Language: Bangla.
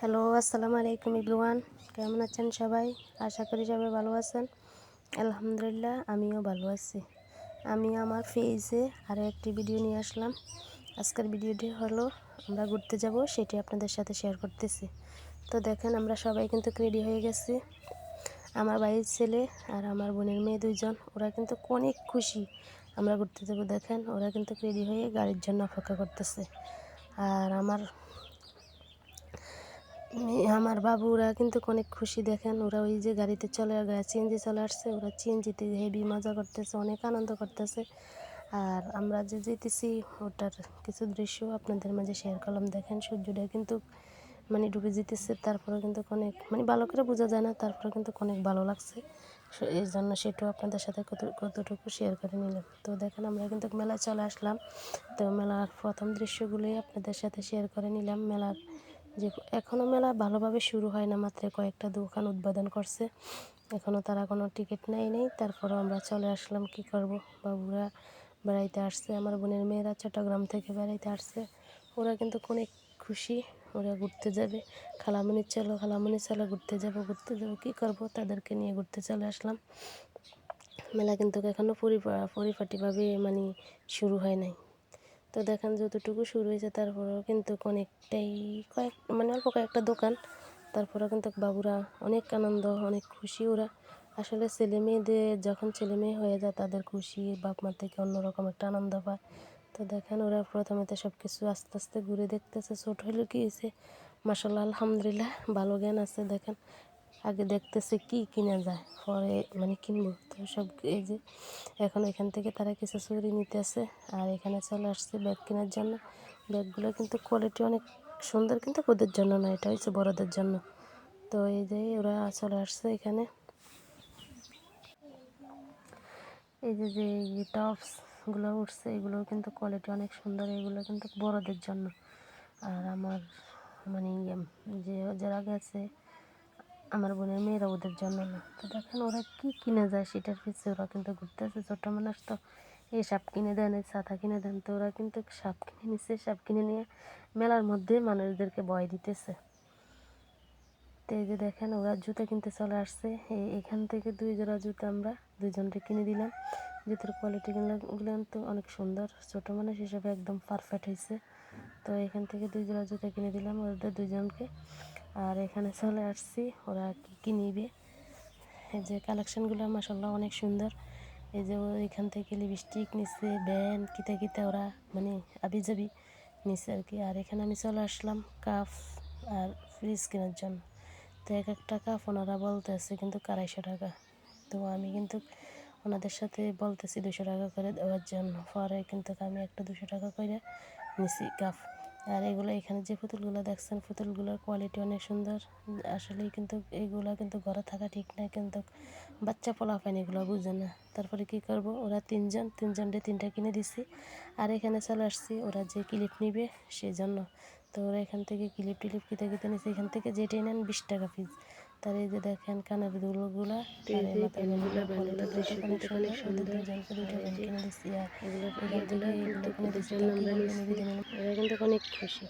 হ্যালো, আসসালামু আলাইকুম এভরিওয়ান। কেমন আছেন সবাই? আশা করি সবাই ভালো আছেন। আলহামদুলিল্লাহ, আমিও ভালো আছি। আমি আমার পেজে আরও একটি ভিডিও নিয়ে আসলাম। আজকের ভিডিওটি হলো আমরা ঘুরতে যাব, সেটি আপনাদের সাথে শেয়ার করতেছি। তো দেখেন, আমরা সবাই কিন্তু রেডি হয়ে গেছি। আমার ভাইয়ের ছেলে আর আমার বোনের মেয়ে দুইজন, ওরা কিন্তু অনেক খুশি আমরা ঘুরতে যাব। দেখেন, ওরা কিন্তু রেডি হয়ে গাড়ির জন্য অপেক্ষা করতেছে। আর আমার বাবুরা কিন্তু অনেক খুশি। দেখেন, ওরা ওই যে গাড়িতে সিএনজি চলে আসছে, ওরা সিএনজিতে হেভি মজা করতেছে, অনেক আনন্দ করতেছে। আর আমরা যে যেতেছি ওটার কিছু দৃশ্য আপনাদের মাঝে শেয়ার করলাম। দেখেন, সূর্যটা কিন্তু ডুবে যেতেছে, তারপরে কিন্তু অনেক ভালো করে বোঝা যায় না, তারপরে কিন্তু অনেক ভালো লাগছে। এই জন্য সেটাও আপনাদের সাথে কতটুকু শেয়ার করে নিলাম। তো দেখেন, আমরা কিন্তু মেলায় চলে আসলাম। তো মেলার প্রথম দৃশ্যগুলোই আপনাদের সাথে শেয়ার করে নিলাম। মেলার যে এখনও মেলা ভালোভাবে শুরু হয় না, মাত্র কয়েকটা দোকান উদ্বোধন করছে, এখনও তারা কোনো টিকিট নেই। তারপরও আমরা চলে আসলাম। কি করব, বাবুরা বেড়াইতে আসছে, আমার বোনের মেয়েরা চট্টগ্রাম থেকে বেড়াইতে আসছে। ওরা কিন্তু অনেক খুশি, ওরা ঘুরতে যাবে। খালামণি চলো ঘুরতে যাবো। কী করব, তাদেরকে নিয়ে ঘুরতে চলে আসলাম। মেলা কিন্তু এখনও পরিপাটিভাবে শুরু হয় নাই। তো দেখেন, যতটুকু শুরু হয়েছে তারপরেও কিন্তু অনেকটাই অল্প কয়েকটা দোকান। তারপরেও কিন্তু বাবুরা অনেক আনন্দ, অনেক খুশি। ওরা আসলে ছেলে মেয়েদের যখন ছেলে মেয়ে হয়ে যায়, তাদের খুশি বাপ মার থেকে অন্যরকম একটা আনন্দ পায়। তো দেখেন, ওরা প্রথমেতে সব কিছু আস্তে আস্তে ঘুরে দেখতেছে। ছোট হলেও কী হয়েছে, মাশাআল্লাহ আলহামদুলিল্লাহ ভালো জ্ঞান আছে। দেখেন, আগে দেখতেছে কি কিনা যায়, পরে কিনবো। তো সব এই যে এখন এখান থেকে তারা কিছু চুরি নিতেছে, আর এখানে চলে আসছে ব্যাগ কেনার জন্য। ব্যাগগুলো কিন্তু কোয়ালিটি অনেক সুন্দর, কিন্তু ওদের জন্য না, এটা হচ্ছে বড়দের জন্য। তো এই যে ওরা চলে আসছে এখানে। এই যে যে টপসগুলো উঠছে, এগুলো কিন্তু কোয়ালিটি অনেক সুন্দর, এগুলো কিন্তু বড়দের জন্য। আর আমার যে যারা গেছে আমার বোনের মেয়েরা, ওদের জন্য না। তো দেখেন, ওরা কি কিনে যায় সেটার পিছিয়ে ওরা কিন্তু ঘুরতে আছে। ছোটো মানুষ তো এই সাপ কিনে দেন, এই ছাতা কিনে দেন, তো ওরা কিন্তু সাপ কিনে নিচ্ছে। সাপ কিনে নিয়ে মেলার মধ্যে মানুষদেরকে ভয় দিতেছে। তো এই যে দেখেন, ওরা জুতা কিনতে চলে আসছে। এখান থেকে 2 জোড়া জুতা আমরা দুজনকে কিনে দিলাম। জুতোর কোয়ালিটিগুলো তো অনেক সুন্দর, ছোটো মানুষ হিসেবে একদম পারফেক্ট হয়েছে। তো এখান থেকে 2 জোড়া জুতা কিনে দিলাম ওদের দুজনকে। আর এখানে চলে আসছি, ওরা কী নিবে। এই যে কালেকশানগুলো মাশাআল্লাহ অনেক সুন্দর। এই যে এখান থেকে লিপস্টিক নিচ্ছে, ব্যান্ড কিতা ওরা আবিজাবি নিচ্ছে আর কি। আর এখানে আমি চলে আসলাম কাপ আর ফ্রিজ কেনার জন্য। তো এক একটা কাপ ওনারা বলতেছে কিন্তু 250 টাকা। তো আমি কিন্তু ওনাদের সাথে বলতেছি 200 টাকা করে দেওয়ার জন্য। পরে কিন্তু আমি একটা 200 টাকা করে নিছি কাপ। আর এখানে যে পুতুলগুলো দেখছেন, পুতুলগুলোর কোয়ালিটি অনেক সুন্দর। আসলেই কিন্তু এইগুলো কিন্তু ঘরে থাকা ঠিক না, কিন্তু বাচ্চা পোলাপান এগুলো বুঝে না। তারপরে কি করব, ওরা তিনজনকে 3টা কিনে দিছি। আর এখানে চলে আসছি ওরা যে ক্লিপ নিবে সেই জন্য। তো ওরা এখান থেকে ক্লিপ টিলিপ কিতে নিচ্ছে, এখান থেকে যেটাই নেন 20 টাকা পিস। তার এই যে দেখেন কানের দুলগুলা আর এই মাথার ব্যান্ডগুলো, কোয়ালিটি কিন্তু অনেক সুন্দর। ওদের দুজনকে 2টা ব্যান্ড কিনে দিচ্ছি। আর এখান থেকে এগুলো কিনে দিচ্ছি, তার কি বলবেন এই ভিডিও নিলাম, ওরা কিন্তু অনেক খুশি।